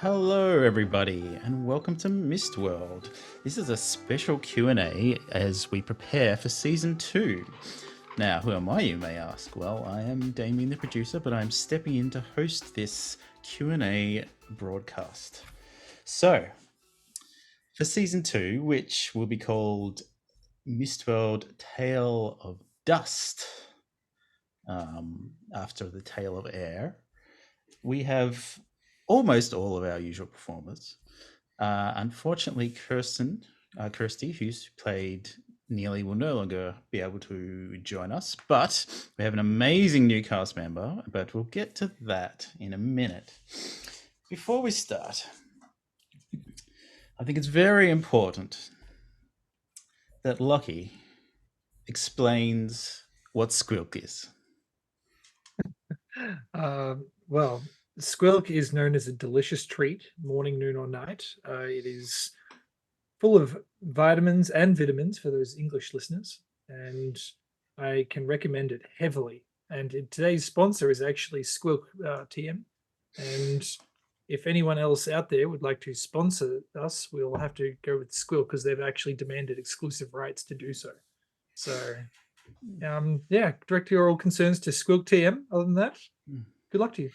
Hello, everybody, and welcome to Mistworld. This is a special Q&A as we prepare for Season 2. Now, who am I, you may ask? Well, I am Damien, the producer, but I'm stepping in to host this Q&A broadcast. So, for Season 2, which will be called Mistworld Tale of Dust, after the Tale of Air, we have almost all of our usual performers. Unfortunately, Kirsty, who's played Nearly, will no longer be able to join us, but we have an amazing new cast member, but we'll get to that in a minute. Before we start, I think it's very important that Lucky explains what Squilk is. Well, squilk is known as a delicious treat, morning, noon, or night. It is full of vitamins and vitamins for those English listeners, and I can recommend it heavily. And today's sponsor is actually Squilk TM. And if anyone else out there would like to sponsor us, we'll have to go with Squilk because they've actually demanded exclusive rights to do so. So, direct your all concerns to Squilk TM. Other than that, good luck to you.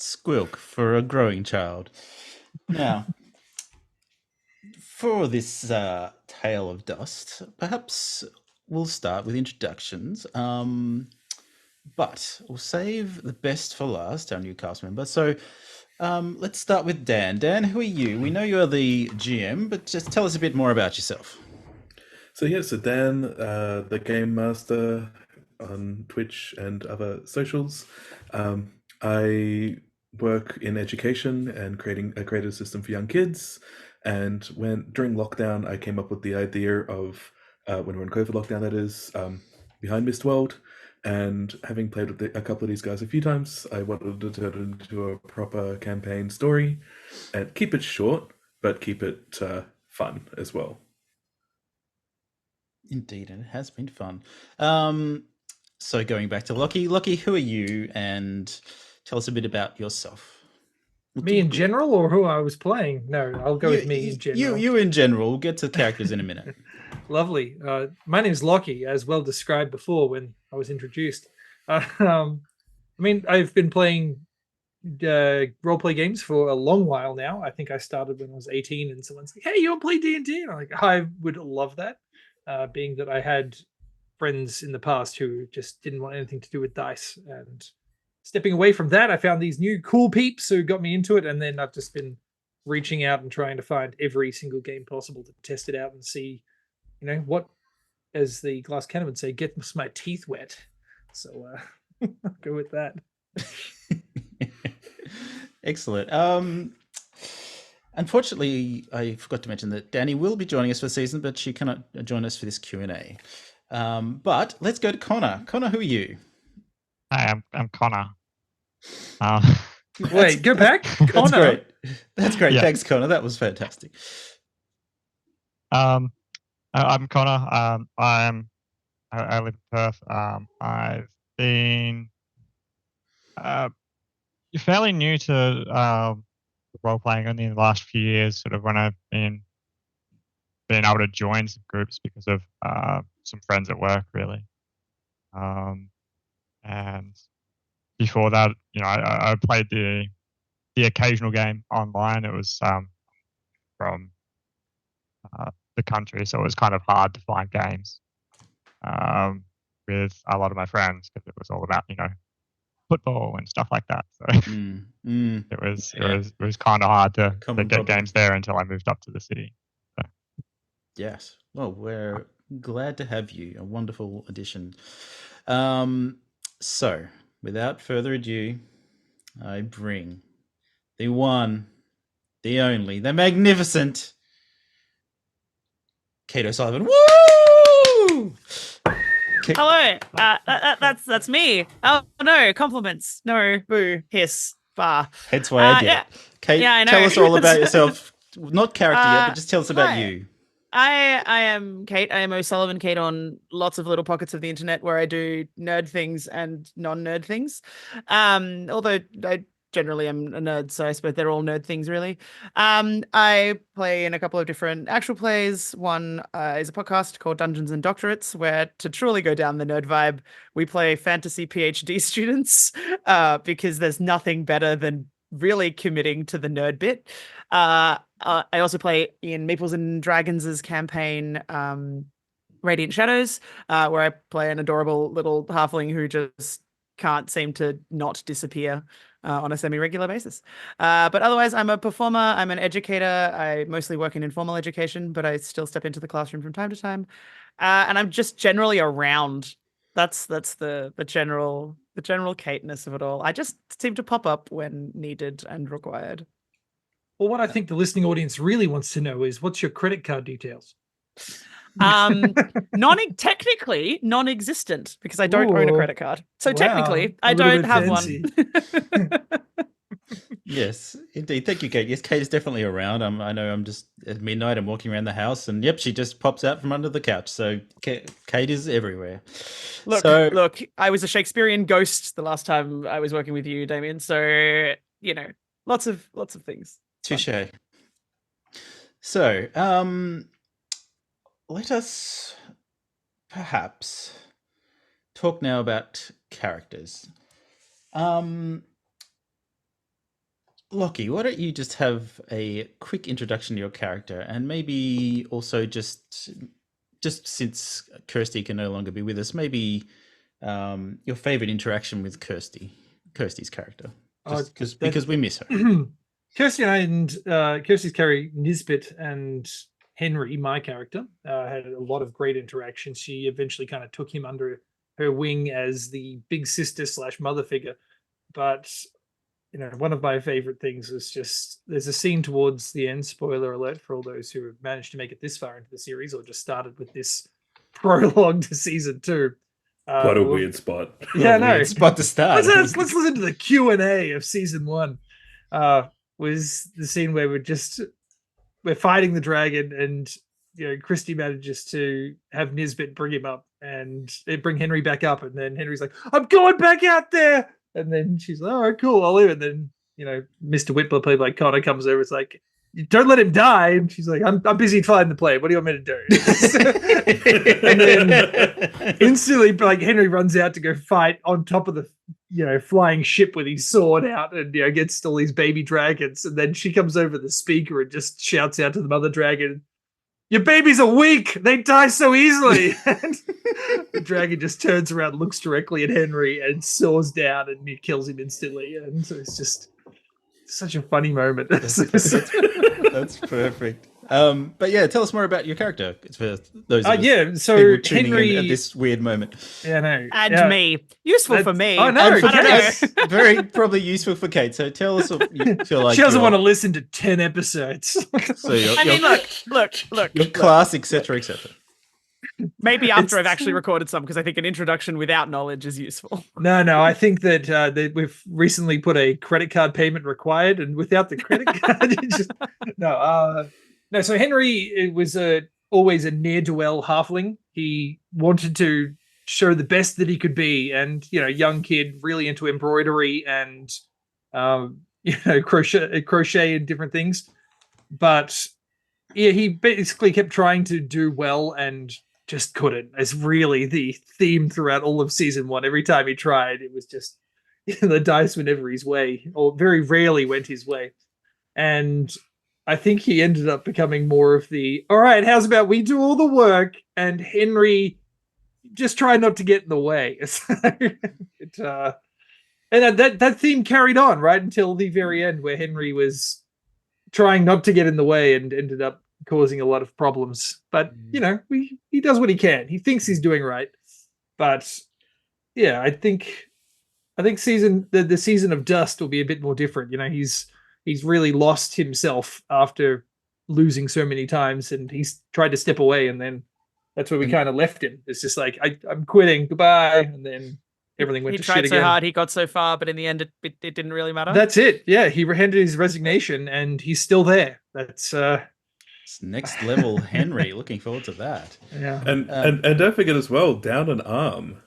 Squilk for a growing child. Now, for this Tale of Dust, perhaps we'll start with introductions. But we'll save the best for last, our new cast member. So let's start with Dan. Dan, who are you? We know you're the GM, but just tell us a bit more about yourself. So Dan, the game master on Twitch and other socials. I work in education and creating a creative system for young kids. And during lockdown, I came up with the idea of when we're in COVID lockdown, that is, behind Mistworld. And having played with a couple of these guys a few times, I wanted to turn it into a proper campaign story and keep it short, but keep it fun as well. Indeed, and it has been fun. So going back to Lockie, who are you? And tell us a bit about yourself. Me in general, or who I was playing? No, I'll go with me in general. You in general. We'll get to characters in a minute. Lovely. My name's Lockie, as well described before when I was introduced. I've been playing roleplay games for a long while now. I think I started when I was 18, and someone's like, "Hey, you want to play D&D?" And I'm like, I would love that. Being that I had friends in the past who just didn't want anything to do with dice, and stepping away from that, I found these new cool peeps who got me into it, and then I've just been reaching out and trying to find every single game possible to test it out and see, what, as the Glass Cannon would say, gets my teeth wet. So I'll go with that. Excellent. Unfortunately, I forgot to mention that Danny will be joining us for the season, but she cannot join us for this Q&A. But let's go to Connor. Connor, who are you? Hi, I'm Connor. Wait, go back. That's great. That's great. Yeah. Thanks, Connor. That was fantastic. I'm Connor. I live in Perth. I've been fairly new to role playing only in the last few years. Sort of when I've been able to join some groups because of some friends at work, really. And before that, I played the occasional game online. It was from the country, so it was kind of hard to find games with a lot of my friends because it was all about football and stuff like that. So it was kind of hard to get games there until I moved up to the city. So. Yes. Well, we're glad to have you. A wonderful addition. So, without further ado, I bring the one, the only, the magnificent Kate O'Sullivan. Woo! Hello. That's me. Oh no, compliments. No, boo, hiss, bar. Hence why I did. Yeah. Kate, yeah, I know. tell us all about yourself. Not character yet, but just tell us about hi. you. I am Kate. I am O'Sullivan Kate on lots of little pockets of the internet where I do nerd things and non-nerd things. Although I generally am a nerd, so I suppose they're all nerd things, really. I play in a couple of different actual plays. One is a podcast called Dungeons and Doctorates, where to truly go down the nerd vibe, we play fantasy PhD students because there's nothing better than really committing to the nerd bit. I also play in Meeples and Dragons' campaign, Radiant Shadows, where I play an adorable little halfling who just can't seem to not disappear on a semi-regular basis. But otherwise, I'm a performer, I'm an educator. I mostly work in informal education, but I still step into the classroom from time to time. And I'm just generally around. That's the general Kate-ness of it all. I just seem to pop up when needed and required. Well, what I think the listening audience really wants to know is what's your credit card details? Technically non-existent because I don't own a Ooh. credit card. So Wow, technically a I little don't bit have fancy. one. Yes, indeed. Thank you, Kate. Yes, Kate is definitely around. I know I'm just at midnight. I'm walking around the house, and yep, she just pops out from under the couch. So Kate is everywhere. Look, I was a Shakespearean ghost the last time I was working with you, Damien. So lots of things. Touche. So, let us perhaps talk now about characters. Lockie, why don't you just have a quick introduction to your character, and maybe also just since Kirsty can no longer be with us, maybe your favorite interaction with Kirsty's character, because we miss her. Kirsty and Kirsty's carry Nisbet and Henry, my character, had a lot of great interactions. She eventually kind of took him under her wing as the big sister / mother figure. But one of my favorite things was just there's a scene towards the end, spoiler alert for all those who have managed to make it this far into the series or just started with this prologue to season 2. What a weird spot. Yeah, no. Weird spot to start. Let's listen to the Q&A of season 1. Was the scene where we're fighting the dragon, and Christy manages to have Nisbet bring him up and bring Henry back up, and then Henry's like, "I'm going back out there," and then she's like, "All right, cool, I'll leave." And then Mr. Whitler, played by Connor, comes over. It's like, "Don't let him die," and she's like, "I'm busy flying the plane. What do you want me to do?" And then instantly, like, Henry runs out to go fight on top of the flying ship with his sword out, and gets all these baby dragons. And then she comes over the speaker and just shouts out to the mother dragon, "Your babies are weak. They die so easily." And the dragon just turns around, looks directly at Henry, and soars down, and he kills him instantly. And so it's just such a funny moment. That's perfect. But yeah, tell us more about your character. It's for those of us so people tuning Henry in at this weird moment. Me. Useful for me. I know. And for I don't Kate, very probably useful for Kate. So tell us what you feel like. She doesn't want to listen to 10 episodes. So your Look. class, etc., etc. Maybe after I've actually recorded some, because I think an introduction without knowledge is useful. No. I think that we've recently put a credit card payment required, and without the credit card, no. So Henry was always a ne'er-do-well halfling. He wanted to show the best that he could be, and young kid, really into embroidery and crochet and different things. But yeah, he basically kept trying to do well and just couldn't. It's really the theme throughout all of season 1. Every time he tried, it was just the dice went never his way, or very rarely went his way. And I think he ended up becoming more of the, all right, how's about we do all the work and Henry just try not to get in the way. And that theme carried on right until the very end, where Henry was trying not to get in the way and ended up causing a lot of problems. But he does what he can. He thinks he's doing right. But yeah, I think the season of Dust will be a bit more different. He's really lost himself after losing so many times, and he's tried to step away, and then that's where we kind of left him. It's just like, I'm quitting, goodbye, and then everything went to shit again. He tried so hard, he got so far, but in the end, it didn't really matter. That's it. Yeah, he handed his resignation, and he's still there. That's it's next level Henry. Looking forward to that. Yeah, and don't forget as well, down an arm.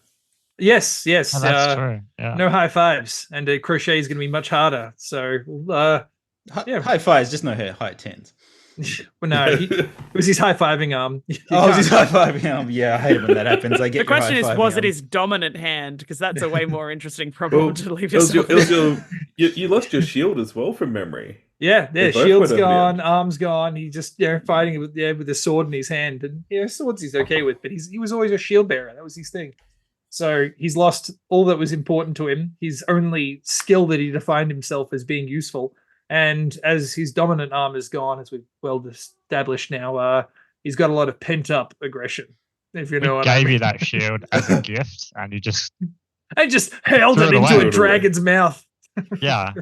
Yes, yes. Oh, that's true. Yeah. No high fives, and crochet is going to be much harder. So, yeah. High fives, just no high tens. Well, no, it was his high fiving arm. Oh, he's high fiving arm. Yeah, I hate it when that happens. I get The question is, was it arm. his dominant hand? Because that's a way more interesting problem to leave yourself. You lost your shield as well from memory. Yeah, They both shield's went over the gone, end. arm's gone. He just fighting with a sword in his hand, and swords he's okay with, but he was always a shield bearer. That was his thing. So he's lost all that was important to him. His only skill that he defined himself as being useful, and as his dominant arm is gone, as we've well established now, he's got a lot of pent up aggression. If you know what I Gave mean. you that shield as a gift, and you just And just held Threw it it into away. a dragon's mouth yeah,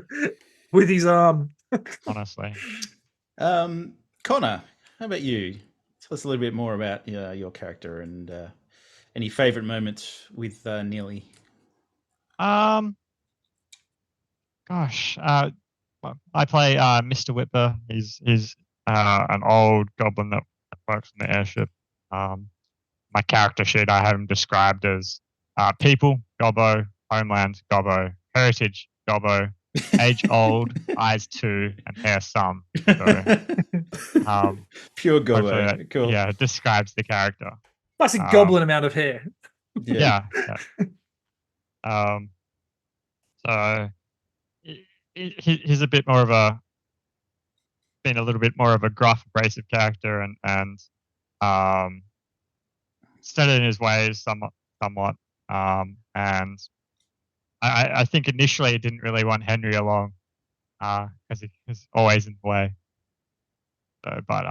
with his arm. honestly. Connor, how about you? Tell us a little bit more about your character and any favorite moments with Neely. Gosh, well, I play Mr. Whitber. He's an old goblin that works on the airship. My character sheet, I have him described as people, gobbo, homeland, gobbo, heritage, gobbo, age old, eyes two, and hair some. So, Pure hopefully gobbo. that, Cool. yeah, it describes the character. Plus a goblin amount of hair. Yeah. So he's a bit more of been a little bit more of a gruff, abrasive character, and set in his ways somewhat. And I think initially he didn't really want Henry along because he was always in the way. So, but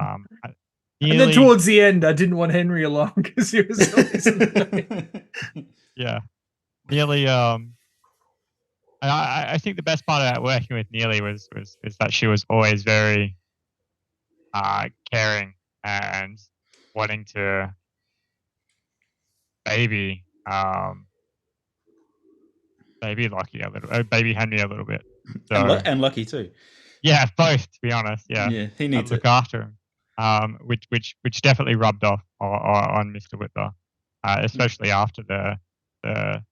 And then towards the end, I didn't want Henry along because he was always in the way. Yeah, Neely. I think the best part about working with Neely was that she was always very caring and wanting to baby Lockie a little, baby Henry a little bit. So, and Lucky too. Yeah, both to be honest. Yeah, he needs to look after him. Which definitely rubbed off on Mr. Whitler, especially after the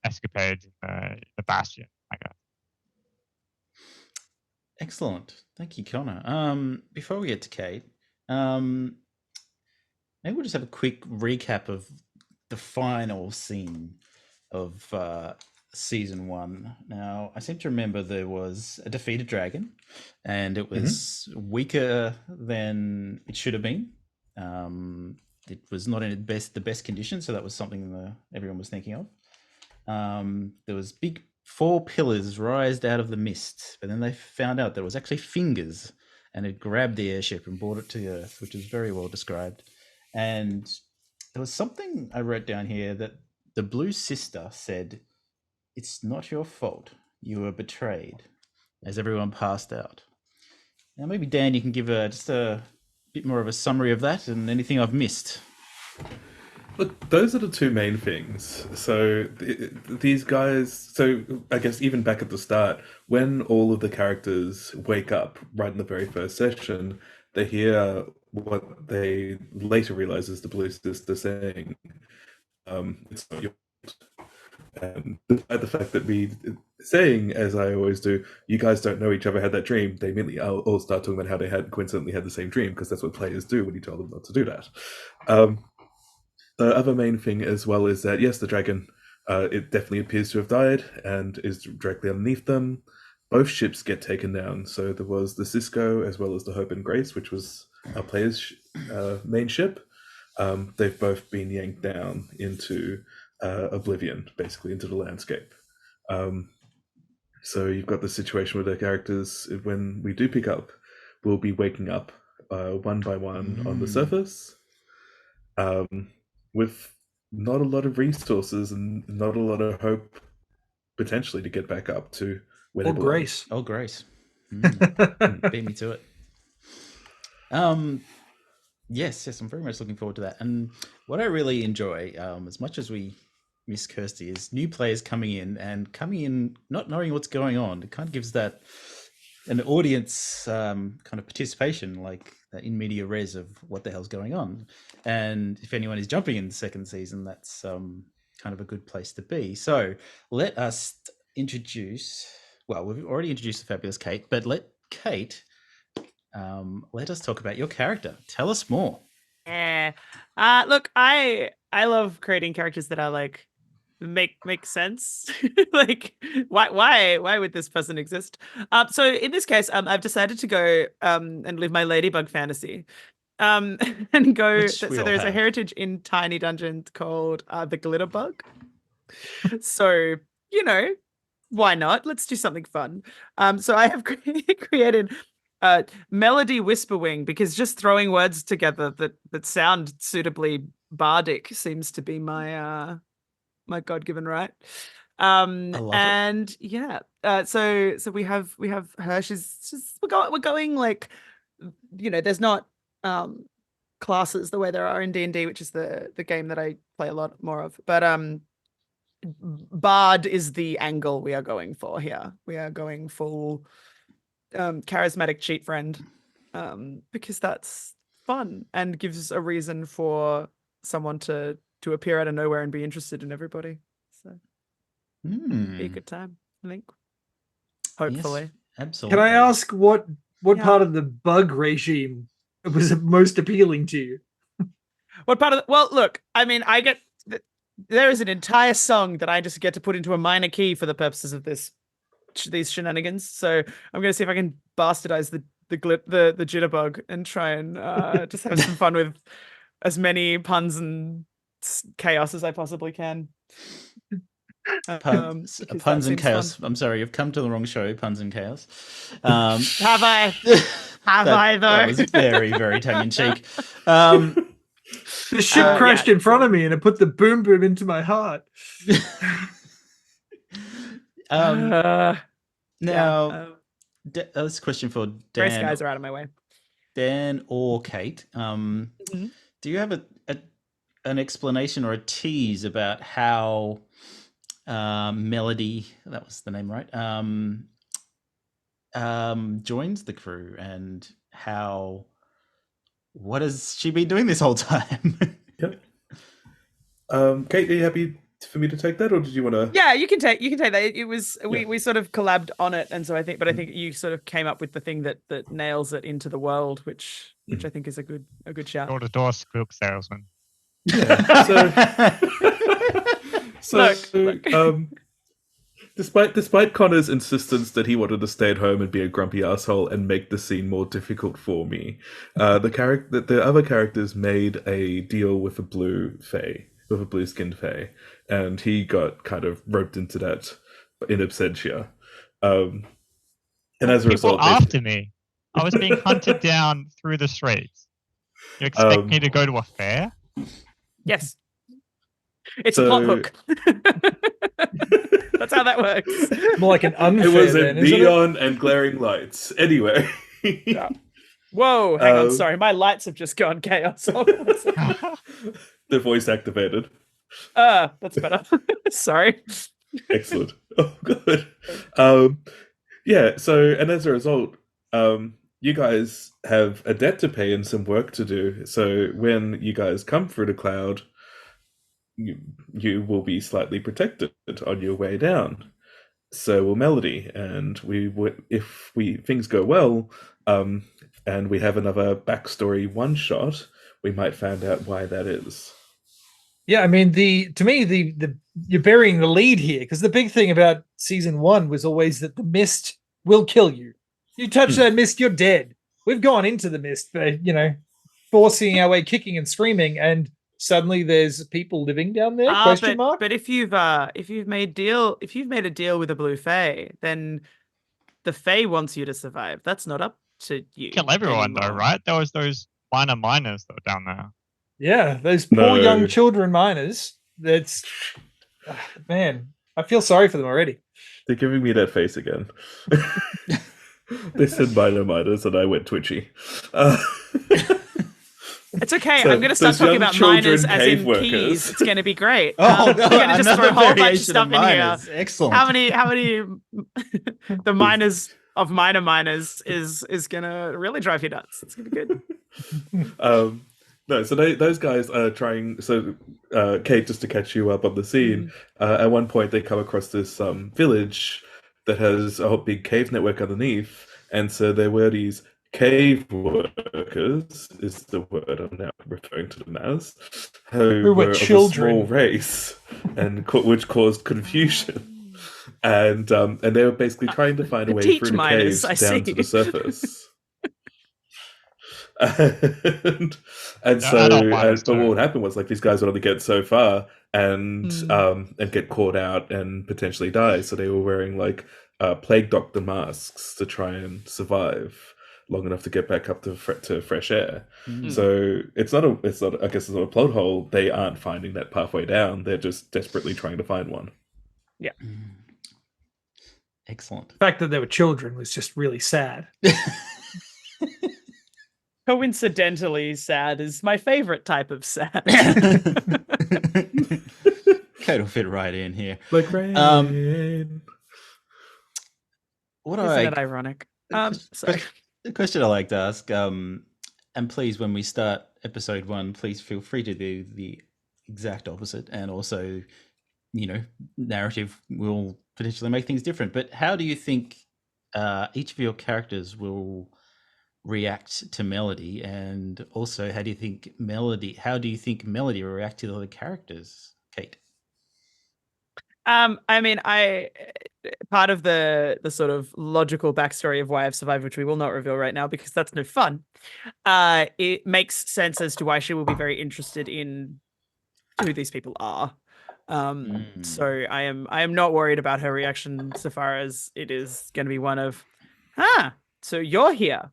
escapades in the Bastion, I guess. Excellent. Thank you, Connor. Before we get to Kate, maybe we'll just have a quick recap of the final scene of season 1. Now, I seem to remember there was a defeated dragon, and it was weaker than it should have been. It was not in the best condition, so that was something everyone was thinking of. There was big 4 pillars rised out of the mist, but then they found out there was actually fingers, and it grabbed the airship and brought it to the earth, which is very well described. And there was something I wrote down here that the Blue Sister said, "It's not your fault. You were betrayed," as everyone passed out. Now, maybe Dan, you can give just a bit more of a summary of that and anything I've missed. Look, those are the two main things. So these guys, so I guess even back at the start, when all of the characters wake up right in the very first session, they hear what they later realize is the Blue Sister saying, "It's not your fault." And despite the fact that we saying, as I always do, you guys don't know each other, had that dream, they immediately all start talking about how they had coincidentally had the same dream, because that's what players do when you tell them not to do that. The other main thing as well is that, yes, the dragon, it definitely appears to have died and is directly underneath them. Both ships get taken down. So there was the Cisco as well as the Hope and Grace, which was our player's main ship. They've both been yanked down into oblivion, basically into the landscape. So you've got the situation where the characters, when we do pick up, will be waking up one by one on the surface. With not a lot of resources and not a lot of hope potentially to get back up to where they belong. Grace. Oh, Grace. Beat me to it. Yes, I'm very much looking forward to that. And what I really enjoy, as much as we miss Kirsty, is new players coming in not knowing what's going on. It kind of gives that an audience kind of participation, like that in media res of what the hell's going on. And if anyone is jumping in the second season, that's kind of a good place to be. So let us introduce. Well, we've already introduced the fabulous Kate, but let us talk about your character. Tell us more. Yeah. Look, I love creating characters that are like make sense. Like why would this person exist? So in this case, I've decided to go and live my ladybug fantasy. And go. Which we So all there's a have. heritage in Tiny Dungeon called the glitter bug. So why not? Let's do something fun. So I have created Melody Whisperwing, because just throwing words together that sound suitably bardic seems to be my my God-given right. I love it. And yeah, so we have her. She's we're going like, there's not classes the way there are in D&D, which is the game that I play a lot more of. But Bard is the angle we are going for here. We are going full charismatic cheat friend, because that's fun and gives a reason for someone to appear out of nowhere and be interested in everybody. So be a good time, I think. Hopefully. Yes, absolutely. Can I ask what Yeah. part of the bug regime was most appealing to you? What part of well, look, I mean, there is an entire song that I just get to put into a minor key for the purposes of these shenanigans. So I'm going to see if I can bastardize the jitterbug and try and just have some fun with as many puns and chaos as I possibly can. Puns because and that seems chaos. fun. I'm sorry, you've come to the wrong show. Puns and chaos. Have I? Have I though? That was very, very tongue in cheek. The ship crashed in front of me and it put the boom boom into my heart. Now, Race this question for Dan. guys are out of my way. Dan or Kate, Mhm. do you have an explanation or a tease about how Melody, that was the name, right? Joins the crew, and what has she been doing this whole time? Yep. Kate, are you happy for me to take that, or did you want to? Yeah, you can take that. It was we sort of collabed on it, and so I think you sort of came up with the thing that nails it into the world, which I think is a good shout. Door-to-door spook salesman. Yeah. So, Look. Despite Connor's insistence that he wanted to stay at home and be a grumpy asshole and make the scene more difficult for me, the other characters made a deal with a blue skinned fae, and he got kind of roped into that in absentia. And as a result, after me, I was being hunted down through the streets. You expect me to go to a fair? Yes, it's a plot hook. That's how that works. More like an unfair. it was a then, isn't it? neon and glaring lights. Anyway. Yeah. Whoa, hang on, sorry, my lights have just gone chaos. The voice activated. That's better. Sorry. Excellent. Oh, good. Yeah. So, and as a result, you guys have a debt to pay and some work to do. So, when you guys come through the cloud, you will be slightly protected on your way down. So will Melody, and if things go well, and we have another backstory one shot, we might find out why that is. Yeah, I mean, to me, you're burying the lead here, because the big thing about season 1 was always that the mist will kill you. You touch that mist, you're dead. We've gone into the mist, forcing our way, kicking and screaming, and suddenly there's people living down there? Question mark. But if you've made a deal with a blue fae, then the fae wants you to survive. That's not up to you. Kill everyone though, right? There was those miners that were down there. Yeah, those poor young children miners. That's man, I feel sorry for them already. They're giving me that face again. They said miners and I went twitchy. It's okay. So I'm going to start talking about miners as in workers. keys. It's going to be great. Oh, no, we're going to just throw a whole bunch of variation stuff in here. Excellent. How many the miners of miners is going to really drive you nuts. It's going to be good. No, so those guys are trying. So, Kate, just to catch you up on the scene, Mm. at one point they come across this village that has a whole big cave network underneath, and so there were these cave workers, is the word I'm now referring to them as, who Who were were of a children. small race, and which caused confusion, and they were basically trying to find a way Petite through the miners, caves I down to see. the surface. and Yeah, adult miners but what too. would happen was like these guys would only get so far and Mm. get caught out and potentially die. So they were wearing like plague doctor masks to try and survive long enough to get back up to fresh air. Mm. So it's not I guess it's not a plot hole. They aren't finding that pathway down. They're just desperately trying to find one. Mm. Excellent. The fact that they were children was just really sad. Coincidentally, sad is my favorite type of sad. Kate will fit right in here. Like rain. What Isn't I it ironic? Sorry. The question I like to ask, and please, when we start episode 1, please feel free to do the exact opposite, and also, narrative will potentially make things different. But how do you think each of your characters will react to melody, and also how do you think melody will react to the other characters, Kate? I mean, part of the sort of logical backstory of why I've survived, which we will not reveal right now because that's no fun. It makes sense as to why she will be very interested in who these people are. So I am not worried about her reaction so far as it is going to be one of, so you're here.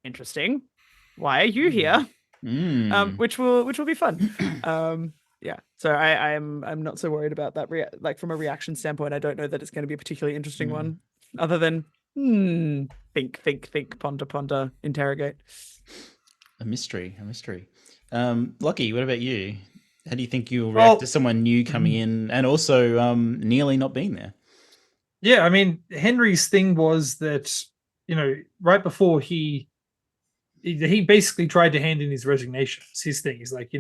Interesting. Why are you here? Which will be fun. Yeah. So I'm not so worried about that. Like from a reaction standpoint, I don't know that it's going to be a particularly interesting one, other than think, ponder, interrogate. A mystery. Lockie, what about you? How do you think you'll react to someone new coming in, and also nearly not being there? Yeah, I mean, Henry's thing was that, right before he basically tried to hand in his resignation. It's his thing. He's like,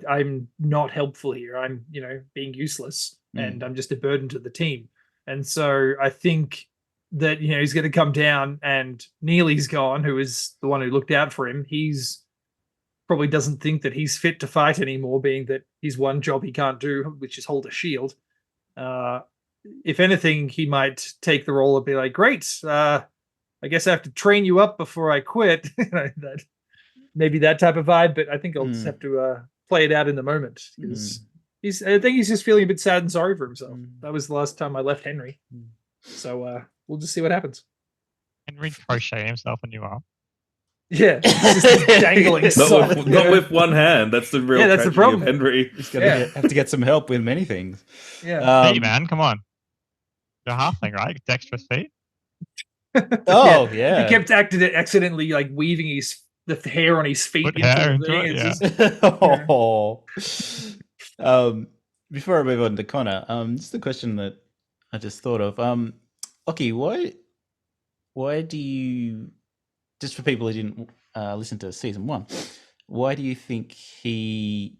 I'm not helpful here. I'm, being useless, and I'm just a burden to the team. And so I think that, he's going to come down, and Neely's gone, who is the one who looked out for him. He's probably doesn't think that he's fit to fight anymore, being that his one job he can't do, which is hold a shield. If anything, he might take the role and be like, great, I guess I have to train you up before I quit. That maybe that type of vibe, but I think I'll just have to play it out in the moment because I think he's just feeling a bit sad and sorry for himself. That was the last time I left Henry. So we'll just see what happens. Henry crochet himself a new arm. Yeah, just dangling. Not with one hand. That's the real that's the problem. Of Henry. He's gonna have to get some help with many things. Yeah. Hey man, come on. The half thing, right? Dexterous feet. Oh yeah. He kept accidentally like weaving the hair on his feet into the thing. Before I move on to Connor, just a question that I just thought of. Okay, why do you, just for people who didn't listen to season 1, why do you think he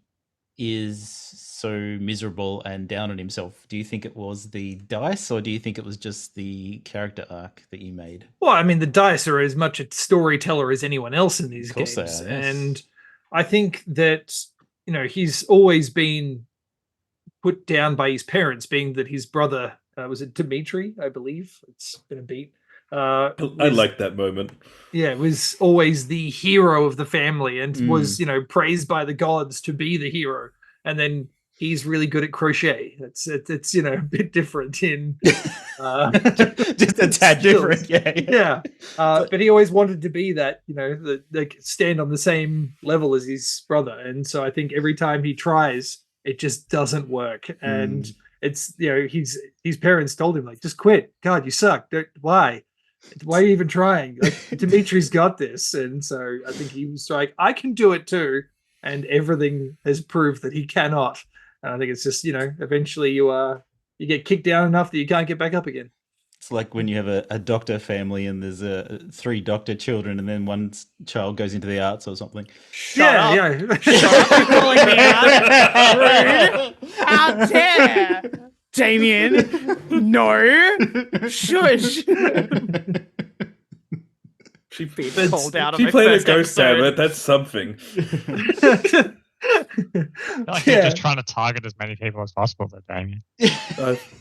is so miserable and down on himself? Do you think it was the dice, or do you think it was just the character arc that you made? Well, I mean, the dice are as much a storyteller as anyone else in these games. They are, yes. And I think that, he's always been put down by his parents, being that his brother, was it Dimitri, I believe? It's been a beat. I like that moment. Yeah, was always the hero of the family and was, praised by the gods to be the hero. And then he's really good at crochet. It's a bit different in just a tad different. Yeah. But he always wanted to be that, like stand on the same level as his brother. And so I think every time he tries, it just doesn't work. And it's, his parents told him, like, just quit. God, you suck. Why are you even trying? Like, Dimitri's got this. And so I think he was like, I can do it too. And everything has proved that he cannot. And I think it's just, eventually you get kicked down enough that you can't get back up again. It's like when you have a doctor family and there's 3 doctor children, and then one child goes into the arts or something. Shut up. Yeah. Shut up. You're calling me out. Rude. How dare. Damien. No. Shush. She called out on She my played a first ghost episode. Sabbath. That's something. I feel like they're just trying to target as many people as possible, though, Damien.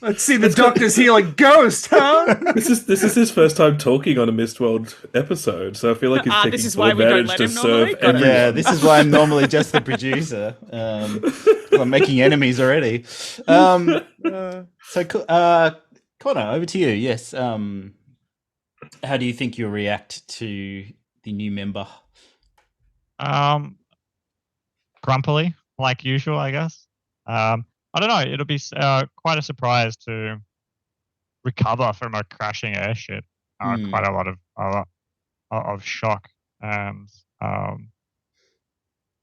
Let's see the doctor's healing ghost, huh? This is his first time talking on a Mistworld episode, so I feel like he's taking this is full why we don't advantage let to him serve normally? Got it. everyone. Yeah, this is why I'm normally just the producer. I'm making enemies already. So, Connor, over to you. Yes. How do you think you'll react to the new member? Grumpily, like usual, I guess. I don't know. It'll be quite a surprise to recover from a crashing airship. Quite a lot of shock and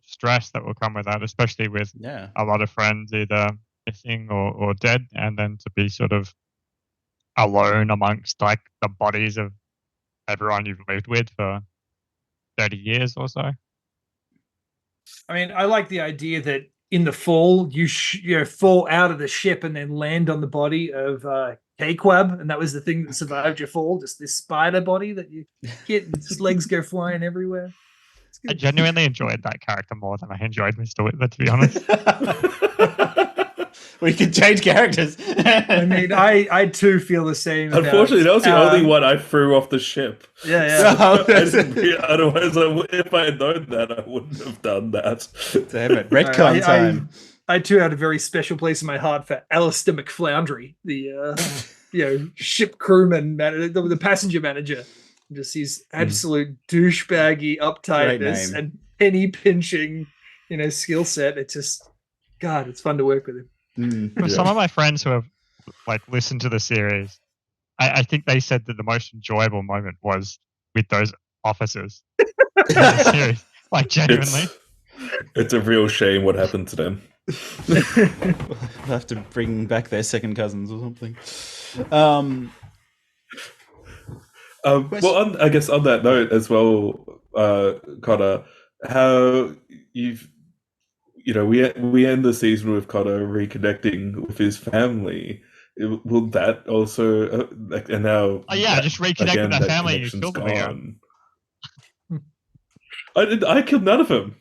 stress that will come with that, especially with a lot of friends either missing or dead, and then to be sort of alone amongst like the bodies of everyone you've lived with for 30 years or so. I mean, I like the idea that in the fall, you fall out of the ship and then land on the body of K-Quab, and that was the thing that survived your fall, just this spider body that you get, and his legs go flying everywhere. I genuinely enjoyed that character more than I enjoyed Mr. Whitler, to be honest. We can change characters. I mean, I too feel the same. Unfortunately, that was the only one I threw off the ship. Yeah. Otherwise, if I had known that, I wouldn't have done that. Damn it. Redcon time. I too had a very special place in my heart for Alistair McFloundry, the ship crewman, the passenger manager. Just his absolute douchebaggy uptightness and penny pinching, skill set. It's just, God, it's fun to work with him. For some of my friends who have listened to the series, I think they said that the most enjoyable moment was with those officers in the series. Genuinely. It's a real shame what happened to them. We'll have to bring back their second cousins or something. Well, I guess on that note as well, Connor, how we end the season with Connor reconnecting with his family. Will that also and now? Oh yeah, just reconnect with that family. You killed them again. I killed none of them.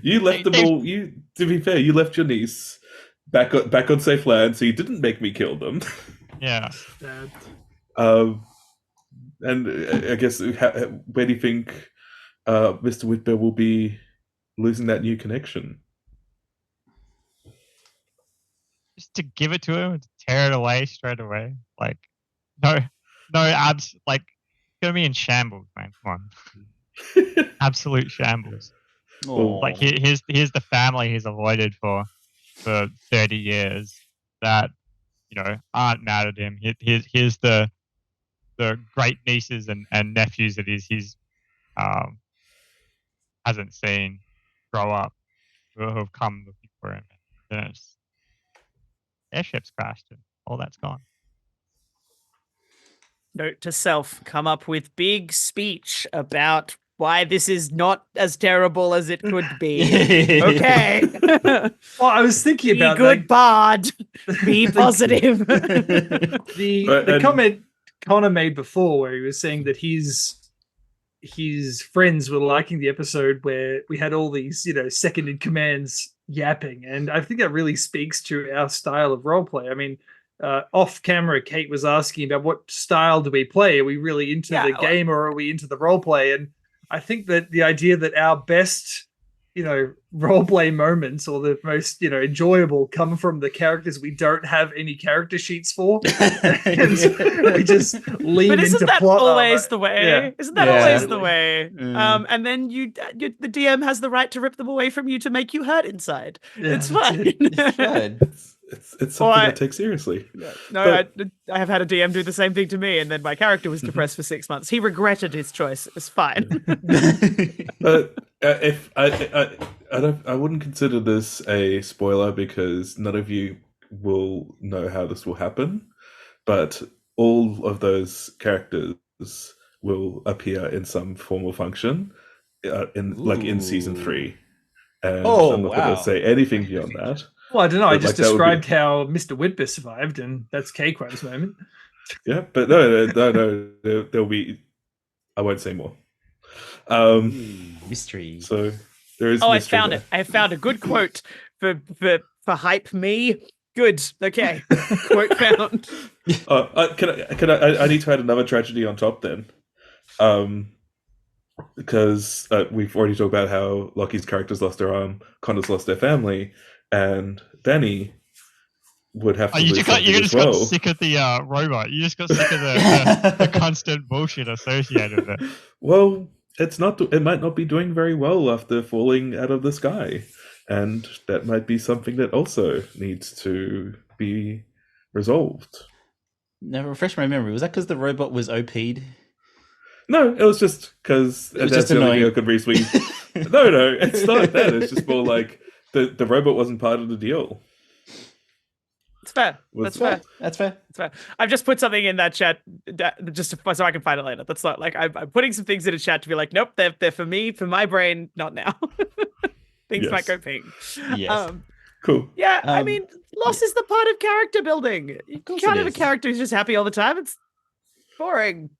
You left them all. To be fair, you left your niece back on safe land, so you didn't make me kill them. Yeah. And I guess where do you think Mr. Whitbear will be losing that new connection? Just to give it to him and tear it away straight away. No abs. Gonna be in shambles, man. Come on. Absolute shambles. Aww. Here's the family he's avoided for 30 years that aren't mad at him. Here's the great nieces and nephews that he's hasn't seen grow up who have come looking for him. And airships crashed and all that's gone. Note to self: come up with big speech about why this is not as terrible as it could be. Okay. Well, I was thinking about be good, bard. Be positive. The comment Connor made before, where he was saying that his friends were liking the episode where we had all these, second in commands yapping, and I think that really speaks to our style of roleplay. I mean, off camera, Kate was asking about what style do we play? Are we really into the game or are we into the roleplay? And I think that the idea that our best, roleplay moments or the most, enjoyable come from the characters we don't have any character sheets for. And we just lean but isn't into that plot always armor. the way? Yeah. Isn't that always the way? Mm. And then the DM has the right to rip them away from you to make you hurt inside. Yeah, it's fine. It's something I take seriously. No, I have had a DM do the same thing to me, and then my character was depressed for 6 months. He regretted his choice. It was fine. But if I wouldn't consider this a spoiler because none of you will know how this will happen. But all of those characters will appear in some form or function in season Ooh. 3, and Oh, I'm not going wow. to say anything beyond that. Well, I don't know. I But, just like, that would be- described how Mr. Whitber survived, and that's K-Crime's moment. Yeah, but no, there'll be. I won't say more. Mystery. So there is. Oh, I mystery found there. it. I found a good quote for hype me. Good. Okay. Quote found. I need to add another tragedy on top then, because we've already talked about how Lockie's characters lost their arm, Connor's lost their family, and Danny would have to You lose just got something as got well. sick of the robot. You just got sick of the constant bullshit associated with it. Well, it's not. It might not be doing very well after falling out of the sky, and that might be something that also needs to be resolved. Now, refresh my memory. Was that because the robot was OP'd? No, it was just because It was that's just the only thing I annoying. could reasonably. No, it's not that. It's just more like the robot wasn't part of the deal. It's fair. Was- That's fair. That's fair. That's fair. I've just put something in that chat just so I can find it later. That's not like I'm putting some things in a chat to be like, nope, they're for me, for my brain, not now. Things Yes. might go ping. Yes. Cool. Yeah, I Um, mean, loss is the part of character building. You course can't it have a is. character who's just happy all the time. It's boring.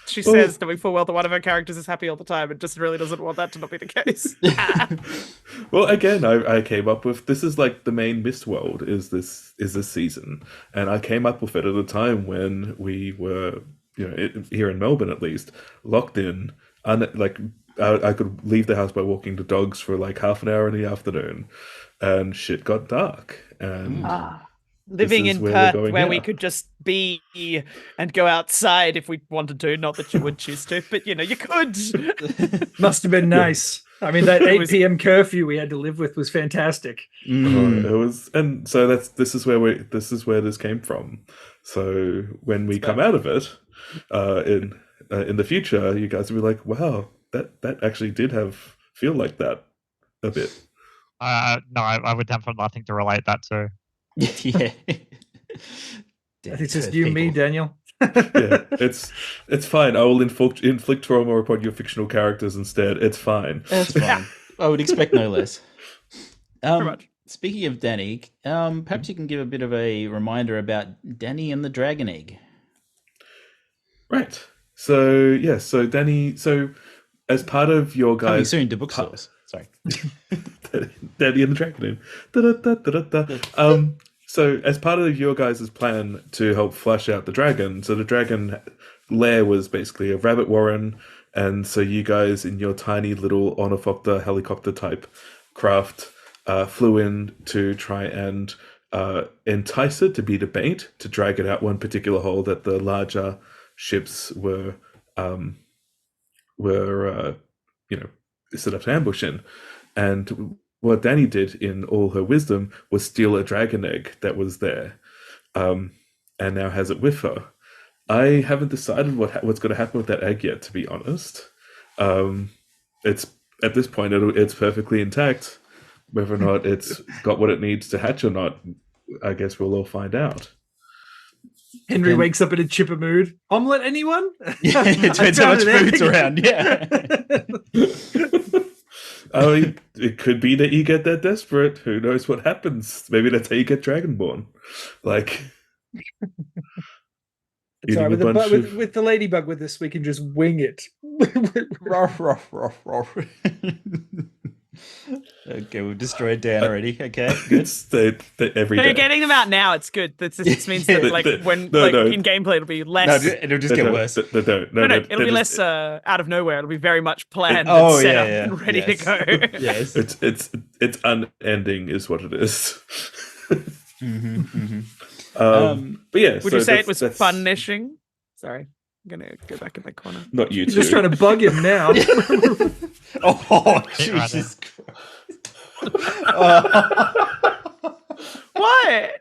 She Well- says, knowing full well that one of her characters is happy all the time and just really doesn't want that to not be the case. Well, again, I came up with this is like the main Mistworld is this season, and I came up with it at a time when we were, here in Melbourne at least, locked in, and like I could leave the house by walking the dogs for like half an hour in the afternoon, and shit got dark, and Living is in where we're Perth, going where now. we could just be and go outside if we wanted to. Not that you would choose to, but you could. Must have been nice. I mean, that It 8 was- p.m. curfew we had to live with was fantastic. Mm. It was, and so this is where this came from. So when we come out of it, in the future, you guys will be like, wow, that actually did feel like that a bit. No, I would have nothing to relate that to. Yeah. I think it's just you and me, Daniel. Yeah, it's fine. I will inflict trauma upon your fictional characters instead. It's fine. That's fine. I would expect no less. much. Speaking of Danny, perhaps you can give a bit of a reminder about Danny and the Dragon Egg. Right. So yeah. So Danny. So as part of your Coming guys, soon to bookstores. Sorry. Danny and the Dragon. Da-da-da-da-da. So as part of your guys' plan to help flush out the dragon, so the dragon lair was basically a rabbit warren, and so you guys in your tiny little ornithopter helicopter type craft flew in to try and entice it to be the bait to drag it out one particular hole that the larger ships were set up to ambush in. And what Danny did in all her wisdom was steal a dragon egg that was there, and now has it with her. I haven't decided what's going to happen with that egg yet, to be honest. It's at this point it's perfectly intact. Whether or not it's got what it needs to hatch or not, I guess we'll all find out. Henry Then- wakes up in a chipper mood. Omelette, anyone? Yeah, it depends how much food's around. Yeah. I mean, it could be that you get that desperate. Who knows what happens? Maybe that's how you get Dragonborn. Like, Sorry, eating a bunch of- with the ladybug with this, we can just wing it. Ruff, ruff, ruff, ruff. Okay, we've destroyed Dan already. Okay, good. it's every So day. you're getting them out now. It's good. This means that Yeah, like when no, no. in gameplay it'll be No, less. it'll just They get don't- worse. They don't. No, No, it'll be less out of nowhere. It'll be very much planned Oh, and set yeah, up yeah. and ready Yes. to go. Yes. It's unending, is what it is. Mm-hmm, mm-hmm. But yeah, Would so you say it that's- was that's punishing? Sorry, I'm gonna go back in the corner. Not you You're two. just trying to bug him now. Oh, Hit right Jesus Christ. Oh. What?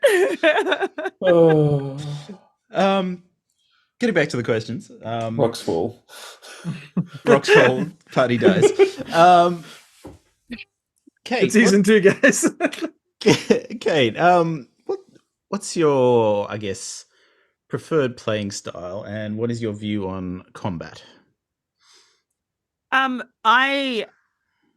Oh, Getting back to the questions. rocks fall. Rocks fall, party dies. Kate, It's season 2, guys. Kate, what's your, I guess, preferred playing style, and what is your view on combat? I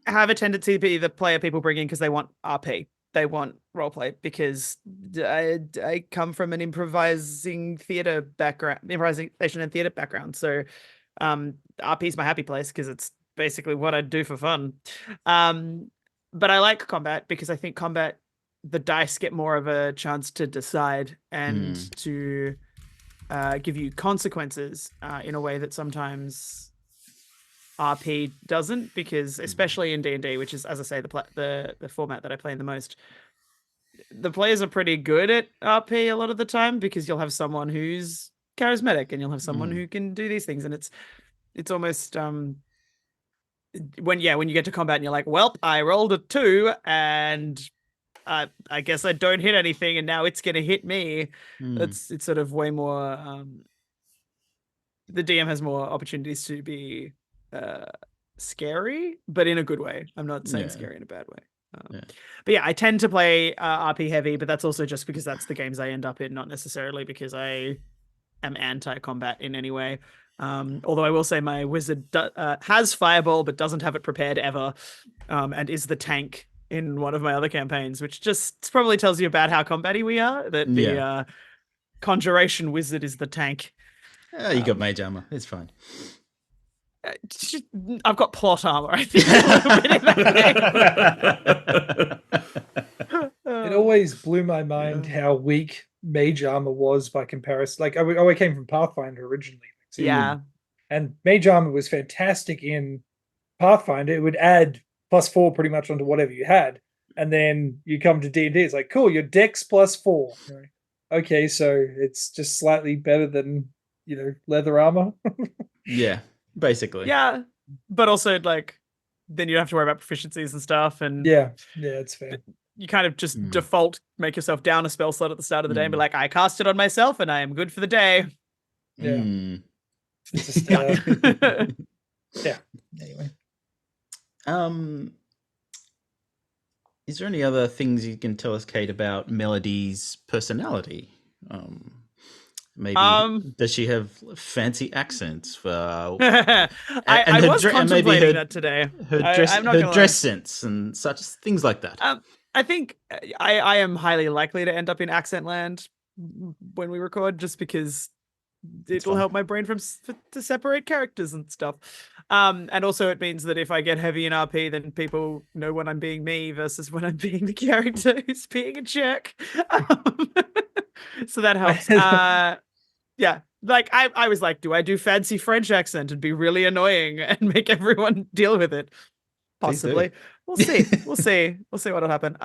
have a tendency to be the player people bring in because they want RP. They want roleplay because I come from an improvisation and theater background. So RP is my happy place because it's basically what I do for fun. But I like combat because I think combat, the dice get more of a chance to decide and to give you consequences in a way that sometimes RP doesn't, because especially in D&D, which is, as I say, the format that I play the most, the players are pretty good at RP a lot of the time because you'll have someone who's charismatic and you'll have someone who can do these things, and it's almost when you get to combat and you're like, well, I rolled a 2 and I guess I don't hit anything and now it's gonna hit me. It's sort of way more the DM has more opportunities to be scary, but in a good way. I'm not saying scary in a bad way. But yeah, I tend to play RP heavy, but that's also just because that's the games I end up in, not necessarily because I am anti-combat in any way. Although I will say my wizard has fireball, but doesn't have it prepared ever, and is the tank in one of my other campaigns, which just probably tells you about how combat-y we are, that the conjuration wizard is the tank. You got mage armor. It's fine. I've got plot armor, I think. A little bit in that game. It always blew my mind how weak mage armor was by comparison. Like, I came from Pathfinder originally. So and mage armor was fantastic in Pathfinder. It would add +4 pretty much onto whatever you had. And then you come to D&D, it's like, cool, your dex +4. Okay, so it's just slightly better than, leather armor. Yeah, basically. Yeah, but also, like, then you have to worry about proficiencies and stuff. And yeah, it's fair. You kind of just default make yourself down a spell slot at the start of the day and be like, I cast it on myself and I am good for the day. Yeah. It's just, yeah. Anyway. Is there any other things you can tell us, Kate, about Melody's personality? Maybe does she have fancy accents? I was contemplating that today. Her dress sense and such things like that. I think I am highly likely to end up in accent land when we record, just because it'll help my brain to separate characters and stuff. And also it means that if I get heavy in RP, then people know when I'm being me versus when I'm being the character who's being a jerk. So that helps. Yeah, like I was like, do I do fancy French accent and be really annoying and make everyone deal with it? Possibly. We'll see. We'll see what'll happen.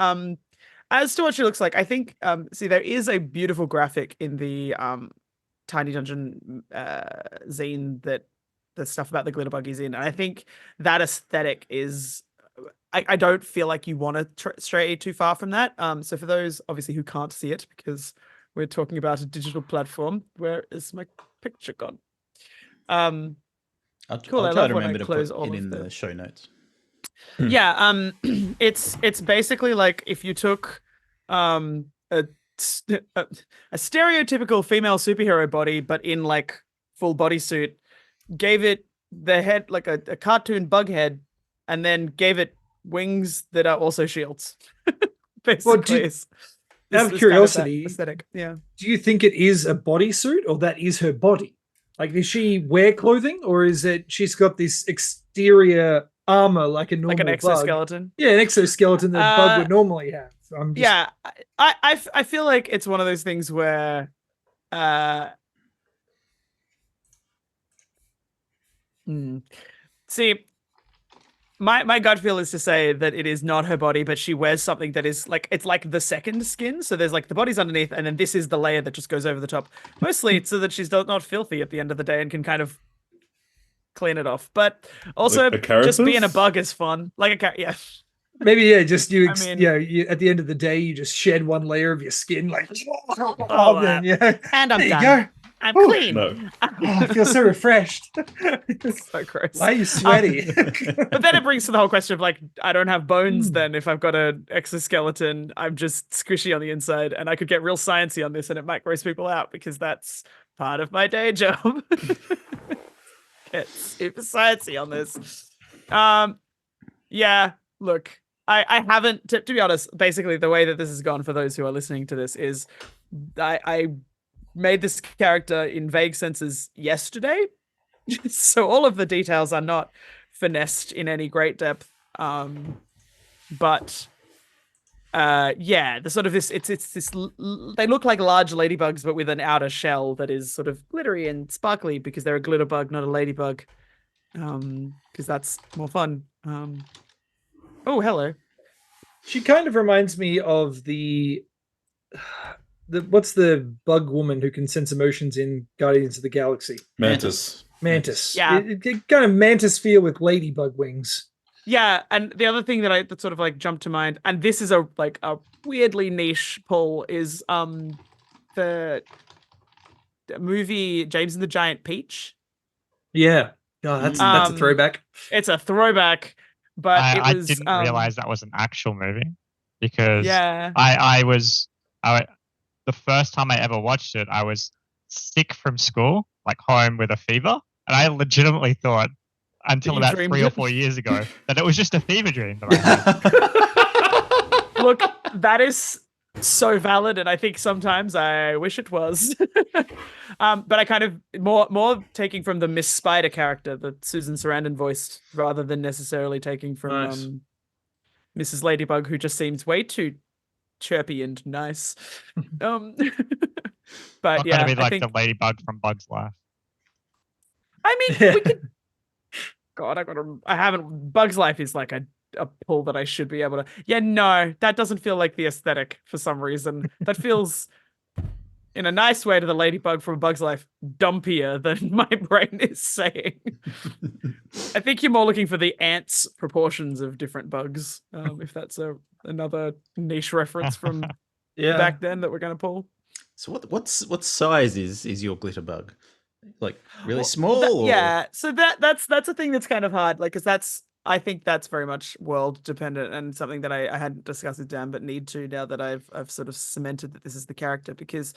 As to what she looks like, I think there is a beautiful graphic in the Tiny Dungeon zine that the stuff about the glitterbug is in, and I think that aesthetic is I don't feel like you want to stray too far from that. So for those obviously who can't see it, because we're talking about a digital platform, where is my picture gone? Cool. I'll try to remember to put it in the show notes. Yeah, it's basically like if you took a stereotypical female superhero body, but in like full bodysuit, gave it the head like a cartoon bug head, and then gave it wings that are also shields. Basically, out of curiosity, aesthetic. Yeah. Do you think it is a bodysuit, or that is her body? Like, does she wear clothing, or is it she's got this exterior armor like a normal an exoskeleton? Bug? Yeah, an exoskeleton that a bug would normally have. So yeah, I feel like it's one of those things where see, my gut feel is to say that it is not her body, but she wears something that is like, it's like the second skin. So there's like the body's underneath, and then this is the layer that just goes over the top. Mostly it's so that she's not filthy at the end of the day and can kind of clean it off. But also just being a bug is fun. Like yeah. Maybe just you at the end of the day you just shed one layer of your skin, like and I'm done. Go. I'm clean. No. I feel so refreshed. It's so gross. Why are you sweaty? But then it brings to the whole question of like, I don't have bones then if I've got an exoskeleton. I'm just squishy on the inside, and I could get real sciencey on this and it might gross people out because that's part of my day job. Get super sciencey on this. Yeah, look, I haven't, to be honest, basically the way that this has gone for those who are listening to this is I made this character in vague senses yesterday. So all of the details are not finessed in any great depth. But yeah, the sort of this, it's this, they look like large ladybugs, but with an outer shell that is sort of glittery and sparkly because they're a glitter bug, not a ladybug. Because that's more fun. Oh, hello. She kind of reminds me of the what's the bug woman who can sense emotions in Guardians of the Galaxy? Mantis. Yeah, it kind of mantis feel with ladybug wings. Yeah, and the other thing that sort of like jumped to mind, and this is a weirdly niche pull, is the movie James and the Giant Peach. Yeah, that's a throwback. It's a throwback, but I didn't realize that was an actual movie because yeah, the first time I ever watched it, I was sick from school, like home with a fever, and I legitimately thought until about 3 or 4 years ago that it was just a fever dream that I had. Look, that is so valid, and I think sometimes I wish it was. But I kind of more taking from the Miss Spider character that Susan Sarandon voiced, rather than necessarily taking from Mrs. Ladybug, who just seems way too chirpy and nice. But not yeah, gonna be like I think the ladybug from Bug's Life. I mean, we could. God, I haven't. Bug's Life is like a pull that I should be able to. Yeah, no, that doesn't feel like the aesthetic for some reason. That feels, in a nice way, to the ladybug from Bug's Life, dumpier than my brain is saying. I think you're more looking for the ants' proportions of different bugs, if that's another niche reference from back then that we're going to pull. So what size is your glitter bug? Like really small? Yeah, so that's a thing that's kind of hard, like, because I think that's very much world dependent and something that I hadn't discussed with Dan, but need to now that I've sort of cemented that this is the character, because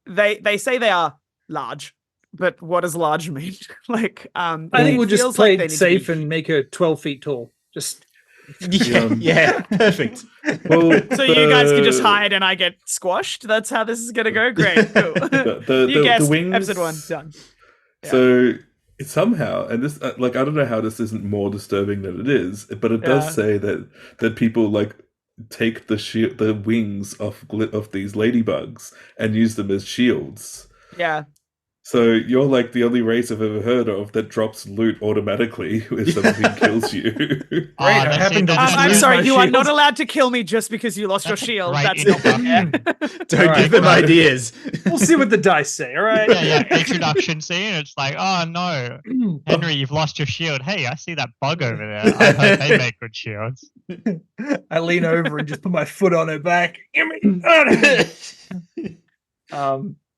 they say they are large, but what does large mean? Like, I think we'll just play it safe and make her 12 feet tall. Just yeah, perfect. Well, so you guys can just hide and I get squashed. That's how this is gonna go. Great, cool. The wings, episode 1 done. Yeah. So somehow, and this I don't know how this isn't more disturbing than it is, but it does say that people like take the wings of these ladybugs and use them as shields. Yeah. So you're like the only race I've ever heard of that drops loot automatically if something kills you. Great, I'm sorry, you are not allowed to kill me just because you lost your shield. That's not Don't give them ideas. We'll see what the dice say, all right? Yeah. Introduction scene, it's like, oh no, Henry, you've lost your shield. Hey, I see that bug over there. I heard they make good shields. I lean over and just put my foot on her back.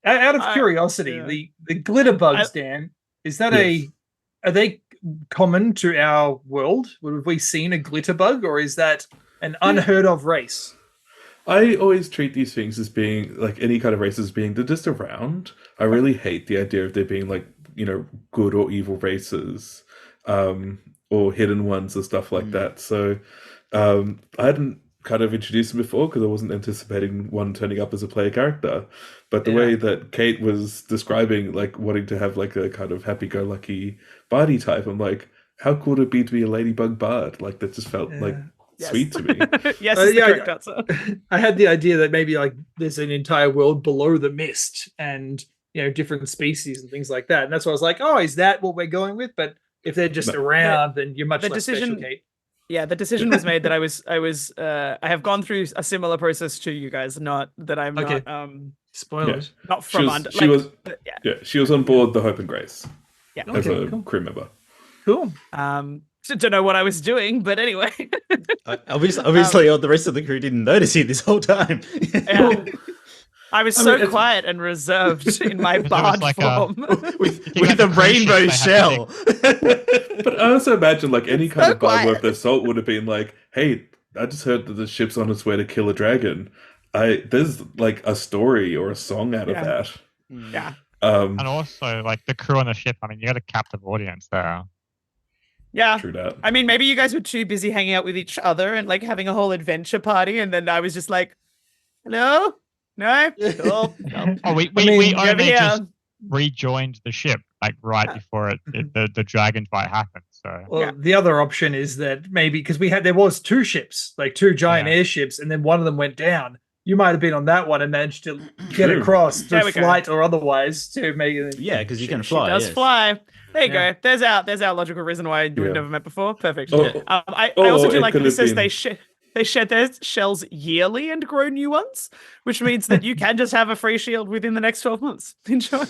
Out of curiosity, the glitter bugs, Dan, is that are they common to our world? Have we seen a glitter bug, or is that an unheard of race? I always treat these things as being like any kind of race as being they're just around. I really hate the idea of there being like, good or evil races, or hidden ones and stuff like that. So I hadn't kind of introduced them before because I wasn't anticipating one turning up as a player character. But the way that Kate was describing like wanting to have like a kind of happy-go-lucky bardy type, I'm like, how cool would it be to be a ladybug bard? Like that just felt like sweet to me. Yes, is the correct answer. I had the idea that maybe like there's an entire world below the mist and different species and things like that. And that's why I was like, oh, is that what we're going with? But if they're just around, then you're much less special, Kate. Yeah, the decision was made that I have gone through a similar process to you guys, not that I'm not spoilers. Not from she was on board the Hope and Grace. Yeah. As a crew member. Cool. So don't know what I was doing, but anyway. Obviously, the rest of the crew didn't notice you this whole time. I was quiet and reserved in my bard form. with a rainbow shell. But I also imagine like any kind of bug worth their salt would have been like, hey, I just heard that the ship's on its way to kill a dragon. There's like a story or a song out of that. Yeah. Um, And also, like the crew on the ship. I mean, you got a captive audience there. Yeah. true that. I mean, maybe you guys were too busy hanging out with each other and like having a whole adventure party, and then I was just like, "Hello, no, cool." Cool. Oh, we I mean, we you're over only here. just rejoined the ship like right before the dragon fight happened. So Well, Yeah. the other option is that maybe because there was two ships, like two giant Yeah. airships, and then one of them went down. You might have been on that one and managed to get True. across There through we go. flight or otherwise to make it. Yeah, because you can She fly. does yes. fly. There you Yeah. go. There's our logical reason why we've Yeah. never met before. Perfect. Oh, I oh, also do it like could that it have says been- they shed their shells yearly and grow new ones, which means that you can just have a free shield within the next 12 months. Enjoy.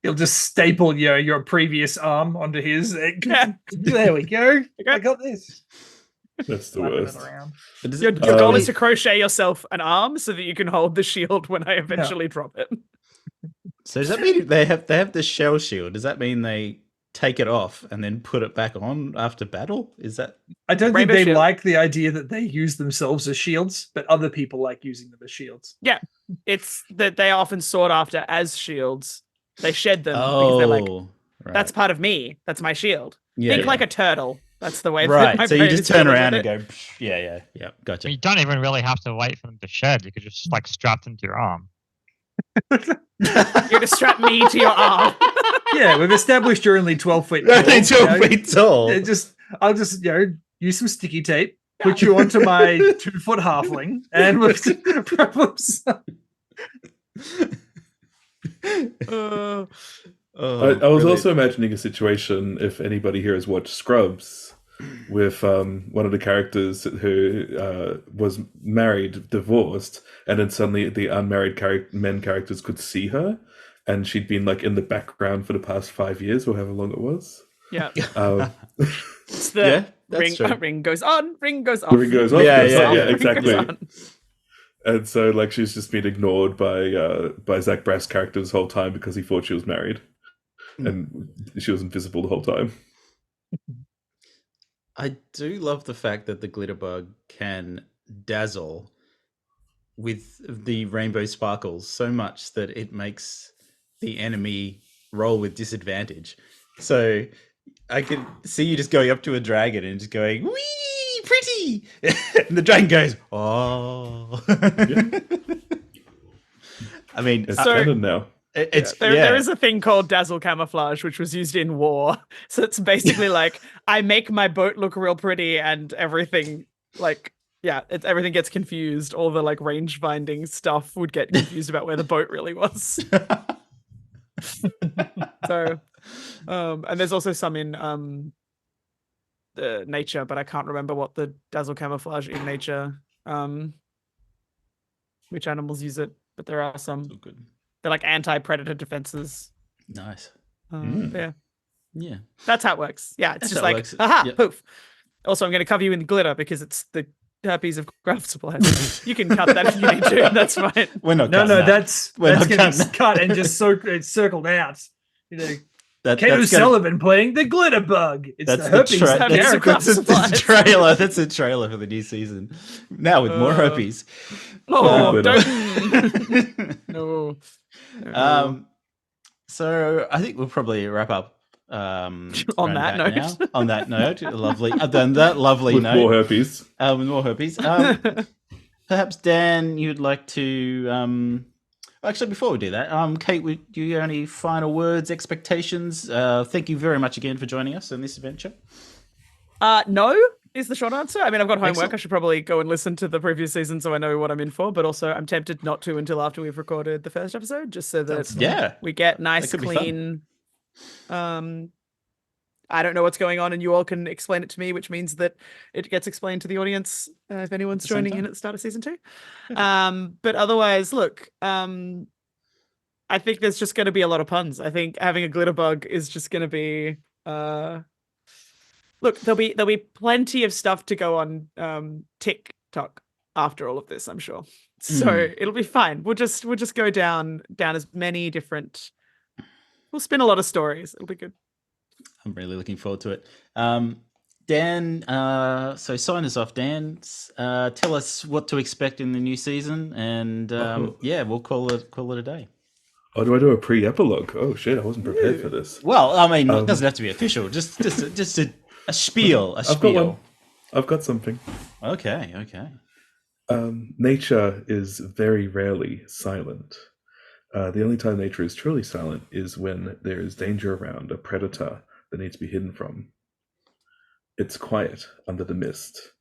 You'll just staple your previous arm onto his. Yeah. There we go. Okay. I got this. That's the Slapping it worst. around. But does Your it- goal Um, is to crochet yourself an arm so that you can hold the shield when I eventually drop it. so does that mean they have the shell shield? Does that mean they take it off and then put it back on after battle? Is that I don't Rainbow think they shield. like the idea that they use themselves as shields, but other people like using them as shields. It's that they are often sought after as shields. They shed them because they're like, right. that's part of me. That's my shield. yeah, Think yeah. like a turtle. That's the way. that right. my So you brain just is turn dealing around with and it. go, "Psh," yeah, I gotcha. mean, you don't even really have to wait for them to shed. You could just like strap them to your arm. You're to strap me to your arm. Yeah, we've established you're only 12 feet tall. Only 12 you know. feet tall. Yeah, I'll just use some sticky tape, put you onto my 2-foot halfling, and with problems. Uh, Oh, I was brilliant. also imagining a situation, if anybody here has watched Scrubs, with one of the characters who was married, divorced, and then suddenly the unmarried men characters could see her, and she'd been like in the background for the past 5 years, or however long it was. yeah. Um, It's the Yeah, that's ring. true. Ring goes on. Ring goes off. the ring goes off. Yeah, goes yeah, on, yeah. Ring goes exactly. on. And so, like, she's just been ignored by Zach Braff's character this whole time because he thought she was married, and she was invisible the whole time. I do love the fact that the glitterbug can dazzle with the rainbow sparkles so much that it makes the enemy roll with disadvantage. So I could see you just going up to a dragon and just going, "Wee, pretty!" and the dragon goes, "Oh." I mean, It's So- canon now. it's There is a thing called dazzle camouflage, which was used in war. So it's basically like I make my boat look real pretty, and everything like everything gets confused. All the like range finding stuff would get confused about where the boat really was. So, and there's also some in nature, but I can't remember what the dazzle camouflage in nature. Which animals use it? But there are some. So good. They're like anti-predator defenses. Nice. Yeah, Yeah. that's how it works. Yeah, it's That's just how it like, works. aha, Yep. poof. Also, I'm going to cover you in glitter because it's the herpes of craft supplies. You can cut that if you need to. That's fine. We're not No, cutting that. that's We're going not to cutting be cut and just it's circled out. You know, Kato that's gonna- Sullivan playing the glitter bug. It's That's the the, herpes tra- Herpes that's, of craft that's the supplies. trailer. That's a trailer for the new season. Now with more herpes. Oh, glitter. don't. No. So I think we'll probably wrap up On around that about note. now. On that note, lovely. Then that lovely With note. more herpes. With more herpes. Perhaps Dan, you'd like to. Actually, before we do that, Kate, do you have any final words, expectations? Thank you very much again for joining us in this adventure. No is the short answer. I mean, I've got homework. Excellent. I should probably go and listen to the previous season so I know what I'm in for. But also, I'm tempted not to until after we've recorded the first episode, just so that Yeah. we get nice, could be fun. clean. I don't know what's going on, and you all can explain it to me, which means that it gets explained to the audience if anyone's At the same joining in time. at the start of season 2. But otherwise, look, I think there's just going to be a lot of puns. I think having a glitter bug is just going to be. Look, there'll be plenty of stuff to go on TikTok after all of this, I'm sure. So it'll be fine. We'll just go down as many different. We'll spin a lot of stories. It'll be good. I'm really looking forward to it. Dan, so sign us off, Dan. Tell us what to expect in the new season, and yeah, we'll call it a day. Oh, do I do a pre-epilogue? Oh shit, I wasn't prepared for this. Well, I mean, it doesn't have to be official. Just a spiel. I've got one. I've got something. Okay. Nature is very rarely silent. The only time nature is truly silent is when there is danger around, a predator that needs to be hidden from. It's quiet under the mist,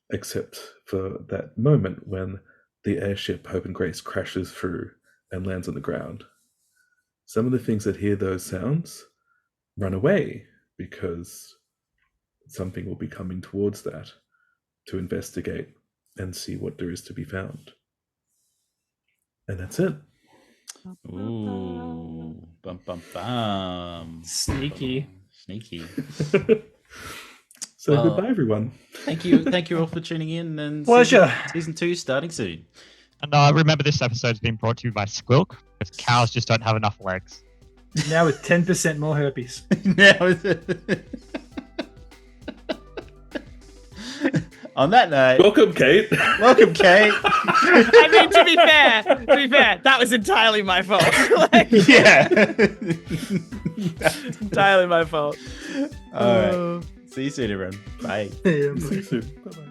except for that moment when the airship Hope and Grace crashes through and lands on the ground. Some of the things that hear those sounds run away because something will be coming towards that to investigate and see what there is to be found. And that's it. Ooh, bum. Sneaky. So Well, goodbye, everyone. Thank you all for tuning in. And Pleasure. Season 2 starting soon. And remember, this episode's been brought to you by Squilk, because cows just don't have enough legs. Now with 10% more herpes. On that note, Welcome, Kate. welcome, Kate. I mean, to be fair, that was entirely my fault. Yeah. Entirely my fault. All right. See you soon, everyone. Bye. Yeah, See you soon. Bye-bye.